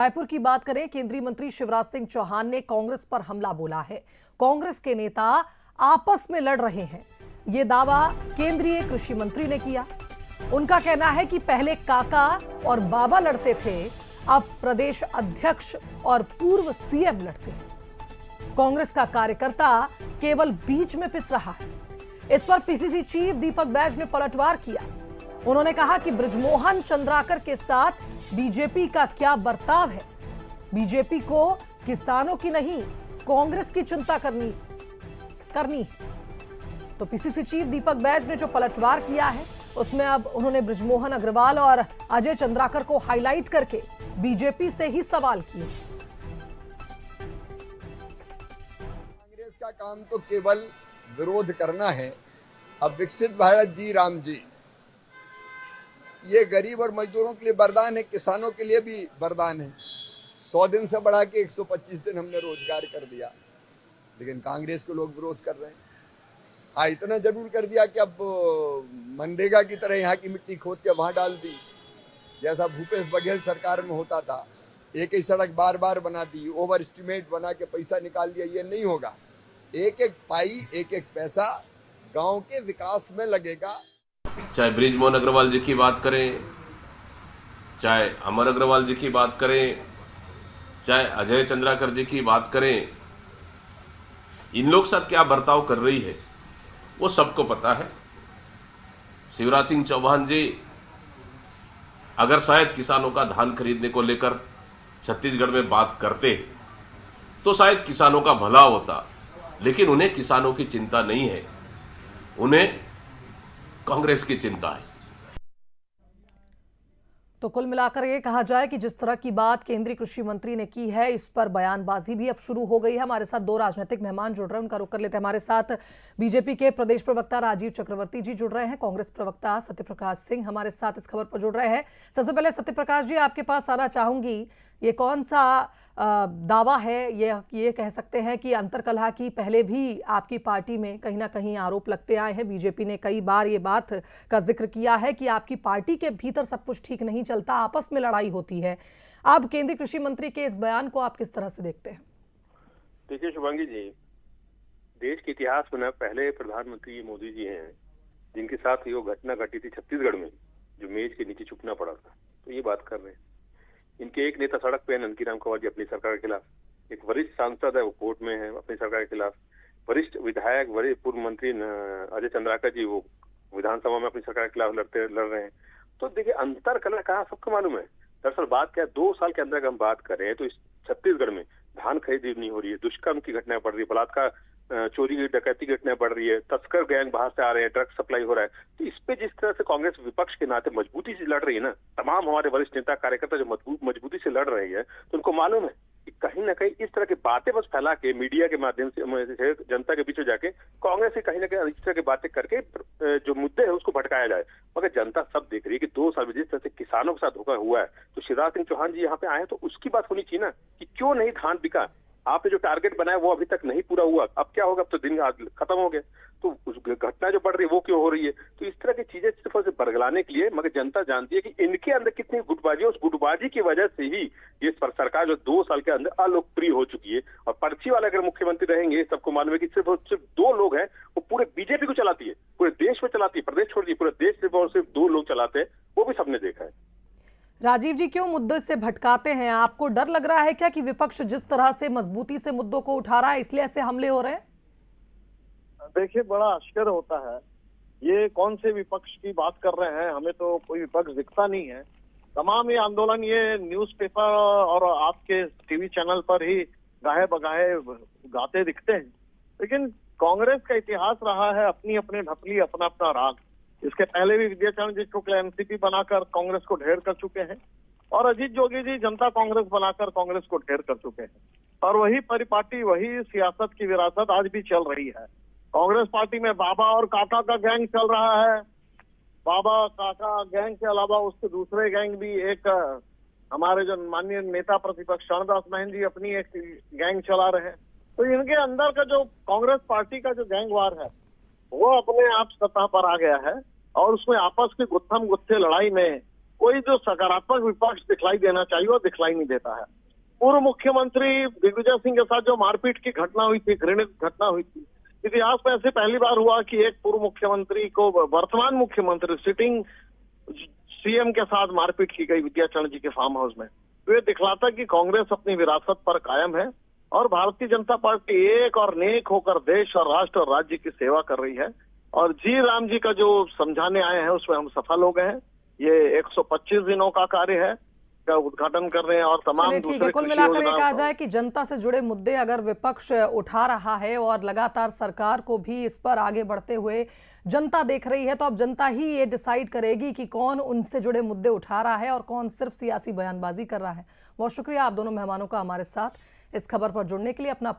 रायपुर की बात करें, केंद्रीय मंत्री शिवराज सिंह चौहान ने कांग्रेस पर हमला बोला है। कांग्रेस के नेता आपस में लड़ रहे हैं, ये दावा केंद्रीय कृषि मंत्री ने किया। उनका कहना है कि पहले काका और बाबा लड़ते थे, अब प्रदेश अध्यक्ष और पूर्व सीएम लड़ते हैं। कांग्रेस का कार्यकर्ता केवल बीच में पिस रहा है। इस पर पीसीसी चीफ दीपक बैज ने पलटवार किया। उन्होंने कहा कि बृजमोहन चंद्राकर के साथ बीजेपी का क्या बर्ताव है। बीजेपी को किसानों की नहीं, कांग्रेस की चिंता करनी है। तो पीसीसी चीफ दीपक बैज ने जो पलटवार किया है, उसमें अब उन्होंने बृजमोहन अग्रवाल और अजय चंद्राकर को हाईलाइट करके बीजेपी से ही सवाल किए। कांग्रेस का काम तो केवल विरोध करना है। अब विकसित भारत जी राम जी, ये गरीब और मजदूरों के लिए वरदान है, किसानों के लिए भी वरदान है। 100 दिन से बढ़ा के 125 दिन हमने रोजगार कर दिया, लेकिन कांग्रेस के लोग विरोध कर रहे हैं। हाँ, इतना जरूर कर दिया कि अब मनरेगा की तरह यहाँ की मिट्टी खोद के वहां डाल दी, जैसा भूपेश बघेल सरकार में होता था। एक ही सड़क बार बार बना दी, ओवर एस्टिमेट बना के पैसा निकाल दिया। ये नहीं होगा। एक एक पाई, एक एक पैसा गांव के विकास में लगेगा। चाहे बृजमोहन अग्रवाल जी की बात करें, चाहे अमर अग्रवाल जी की बात करें, चाहे अजय चंद्राकर जी की बात करें, इन लोग साथ क्या बर्ताव कर रही है वो सबको पता है। शिवराज सिंह चौहान जी अगर शायद किसानों का धान खरीदने को लेकर छत्तीसगढ़ में बात करते तो शायद किसानों का भला होता, लेकिन उन्हें किसानों की चिंता नहीं है, उन्हें कांग्रेस की चिंता है। तो कुल मिलाकर ये कहा जाए कि जिस तरह की बात केंद्रीय कृषि मंत्री ने की है, इस पर बयानबाजी भी अब शुरू हो गई है। हमारे साथ दो राजनीतिक मेहमान जुड़ रहे हैं, उनका रुख कर लेते हैं। हमारे साथ बीजेपी के प्रदेश प्रवक्ता राजीव चक्रवर्ती जी जुड़ रहे हैं, कांग्रेस प्रवक्ता सत्यप्रकाश सिंह हमारे साथ इस खबर पर जुड़ रहे हैं। सबसे पहले सत्यप्रकाश जी, आपके पास आना चाहूंगी। ये कौन सा दावा है, ये कह सकते हैं कि अंतरकलह की पहले भी आपकी पार्टी में कहीं ना कहीं आरोप लगते आए हैं। बीजेपी ने कई बार ये बात का जिक्र किया है कि आपकी पार्टी के भीतर सब कुछ ठीक नहीं चलता, आपस में लड़ाई होती है। अब केंद्रीय कृषि मंत्री के इस बयान को आप किस तरह से देखते हैं? देखिए शुभांगी जी, देश के इतिहास में पहले प्रधानमंत्री मोदी जी हैं जिनके साथ ये घटना घटी थी छत्तीसगढ़ में, जो मेज के नीचे छुपना पड़ा था। तो ये बात कर रहे हैं। इनके एक नेता सड़क पे है, नंदकीराम कंवर जी, अपनी सरकार के खिलाफ। एक वरिष्ठ सांसद है, वो कोर्ट में है अपनी सरकार के खिलाफ। वरिष्ठ विधायक, वरिष्ठ पूर्व मंत्री अजय चंद्राकर जी, वो विधानसभा में अपनी सरकार के खिलाफ लड़ रहे हैं। तो देखिए अंतर कलह कहाँ सबको मालूम है। दरअसल बात क्या है, 2 साल के अंदर हम बात करें तो इस छत्तीसगढ़ में धान खरीदी नहीं हो रही है, दुष्कर्म की घटनाएं बढ़ रही है, बलात्कार, चोरी की डकैती की घटनाएं बढ़ रही है, तस्कर गैंग बाहर से आ रहे हैं, ड्रग्स सप्लाई हो रहा है। तो इस पे जिस तरह से कांग्रेस विपक्ष के नाते मजबूती से लड़ रही है ना, तमाम हमारे वरिष्ठ नेता कार्यकर्ता जो मजबूती से लड़ रहे हैं, तो उनको मालूम है कि कहीं ना कहीं इस तरह की बातें बस फैला के मीडिया के माध्यम से जनता के बीच में जाके कांग्रेस से कहीं ना कहीं इस तरह की बातें करके जो मुद्दे है उसको भटकाया जाए। मगर जनता सब देख रही है कि 2 साल में जिस तरह से किसानों के साथ धोखा हुआ है, तो शिवराज सिंह चौहान जी यहाँ पे आए तो उसकी बात होनी चाहिए ना कि क्यों नहीं धान बिका। आपने जो टारगेट बनाया वो अभी तक नहीं पूरा हुआ, अब क्या होगा, अब तो दिन खत्म हो गया। तो उस घटना जो बढ़ रही है वो क्यों हो रही है? तो इस तरह की चीजें सिर्फ उसे बरगलाने के लिए, मगर जनता जानती है कि इनके अंदर कितनी गुटबाजी है। उस गुटबाजी की वजह से ही ये सरकार जो 2 साल के अंदर अलोकप्रिय हो चुकी है। और पर्ची वाले अगर मुख्यमंत्री रहेंगे, सबको मालूम है कि सिर्फ 2 लोग हैं, वो पूरे बीजेपी को चलाती है, पूरे देश में चलाती है, प्रदेश छोड़ दिए पूरे देश सिर्फ 2 लोग चलाते हैं, वो भी सबने देखा है। राजीव जी, क्यों मुद्दे से भटकाते हैं? आपको डर लग रहा है क्या कि विपक्ष जिस तरह से मजबूती से मुद्दों को उठा रहा है, इसलिए ऐसे हमले हो रहे हैं? देखिए, बड़ा आश्चर्य होता है, ये कौन से विपक्ष की बात कर रहे हैं? हमें तो कोई विपक्ष दिखता नहीं है। तमाम ये आंदोलन ये न्यूज़पेपर और आपके टीवी चैनल पर ही गाहे बगाहे गाते दिखते हैं। लेकिन कांग्रेस का इतिहास रहा है अपनी अपनी ढपली, अपना अपना राग। इसके पहले भी विद्याचरण जी को एनसीपी बनाकर कांग्रेस को ढेर कर चुके हैं, और अजीत जोगी जी जनता कांग्रेस बनाकर कांग्रेस को ढेर कर चुके हैं। और वही परिपाटी, वही सियासत की विरासत आज भी चल रही है। कांग्रेस पार्टी में बाबा और काका का गैंग चल रहा है। बाबा काका गैंग के अलावा उसके दूसरे गैंग भी, एक हमारे जो माननीय नेता प्रतिपक्ष शरणदास महंत जी अपनी एक गैंग चला रहे हैं। तो इनके अंदर का जो कांग्रेस पार्टी का जो गैंगवार है वो अपने आप सत्ता पर आ गया है, और उसमें आपस की गुत्थम गुत्थे लड़ाई में कोई जो सकारात्मक विपक्ष दिखलाई देना चाहिए वो दिखलाई नहीं देता है। पूर्व मुख्यमंत्री दिग्विजय सिंह के साथ जो मारपीट की घटना हुई थी, घृणित घटना हुई थी, इतिहास में ऐसे पहली बार हुआ कि एक पूर्व मुख्यमंत्री को वर्तमान मुख्यमंत्री सिटिंग सीएम के साथ मारपीट की गई विद्याचरण जी के फार्म हाउस में। तो ये दिखलाता कि कांग्रेस अपनी विरासत पर कायम है और भारतीय जनता पार्टी एक और नेक होकर देश और राष्ट्र और राज्य की सेवा कर रही है। और जी राम जी का जो समझाने आए हैं उसमें हम सफल हो गए हैं। ये 125 दिनों का कार्य है का उद्घाटन कर रहे हैं और तमाम चलिए ठीक है, कुल मिलाकर ये कहा जाए कि जनता से जुड़े मुद्दे अगर विपक्ष उठा रहा है और लगातार सरकार को भी इस पर आगे बढ़ते हुए जनता देख रही है, तो अब जनता ही ये डिसाइड करेगी कि कौन उनसे जुड़े मुद्दे उठा रहा है और कौन सिर्फ सियासी बयानबाजी कर रहा है। बहुत शुक्रिया आप दोनों मेहमानों का हमारे साथ इस खबर पर जुड़ने के लिए। अपना